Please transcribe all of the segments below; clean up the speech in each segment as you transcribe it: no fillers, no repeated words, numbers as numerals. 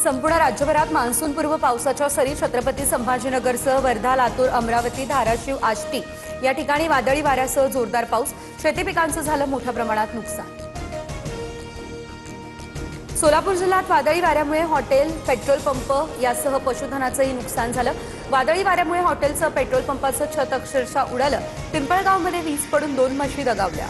संपूर्ण राज्यभरात मान्सूनपूर्व पावसाच्या सरी छत्रपती संभाजीनगरसह वर्धा, लातूर, अमरावती, धाराशिव, आष्टी या ठिकाणी वादळी वाऱ्यासह जोरदार पाऊस. शेती पिकांचं झालं मोठ्या प्रमाणात नुकसान. सोलापूर जिल्ह्यात वादळी वाऱ्यामुळे हॉटेल, पेट्रोल पंप यासह पशुधनाचंही नुकसान झालं. वादळी वाऱ्यामुळे हॉटेलचं पेट्रोल पंपाचं छत अक्षरशः उडालं. पिंपळगावमध्ये वीज पडून 2 म्हशी दगावल्या.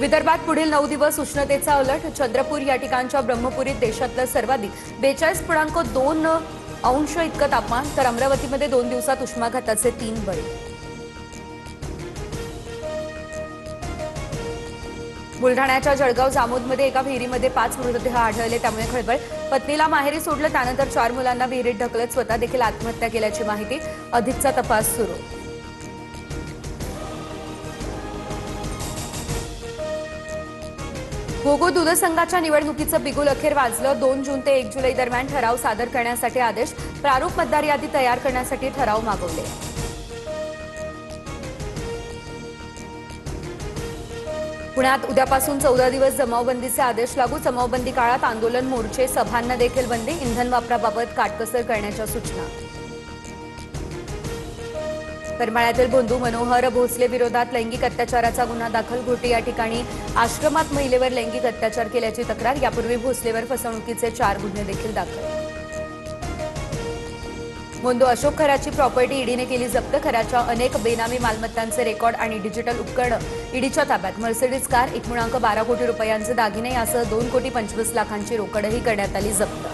विदर्भात पुढील 9 दिवस उष्णतेचा अलर्ट. चंद्रपूर या ठिकाणच्या ब्रह्मपुरीत देशातलं सर्वाधिक 42.2 अंश इतकं तापमान, तर अमरावतीमध्ये 2 दिवसात उष्माघाताचे 3 बळी. बुलढाण्याच्या जळगाव जामोदमध्ये एका विहिरीमध्ये 5 मृतदेह आढळले, त्यामुळे खळबळ. पत्नीला माहेरी सोडलं, त्यानंतर 4 मुलांना विहिरीत ढकलत स्वतः देखील आत्महत्या केल्याची माहिती. अधिकचा तपास सुरू. भोगो दूध संघाच्या निवडणुकीचं बिगुल अखेर वाजलं. 2 जून ते 1 जुलै दरम्यान ठराव सादर करण्यासाठी आदेश. प्रारूप मतदार यादी तयार करण्यासाठी ठराव मागवले. पुण्यात उद्यापासून 14 दिवस जमावबंदीचे आदेश लागू. जमावबंदी काळात आंदोलन, मोर्चे, सभांना देखील बंदी. इंधन वापराबाबत काटकसर करण्याच्या सूचना. करमाळ्यातील भोंदू मनोहर भोसले विरोधात लैंगिक अत्याचाराचा गुन्हा दाखल. घोटी या ठिकाणी आश्रमात महिलेवर लैंगिक अत्याचार केल्याची तक्रार. यापूर्वी भोसलेवर फसवणुकीचे 4 गुन्हे देखील दाखल. मोंदो अशोक खराची प्रॉपर्टी ईडीने केली जप्त. खराच्या अनेक बेनामी मालमत्तांचे रेकॉर्ड आणि डिजिटल उपकरणं ईडीच्या ताब्यात. मर्सिडीज कार, 1.12 कोटी रुपयांचे दागिने यासह 2.25 कोटी रोकडही करण्यात आली जप्त.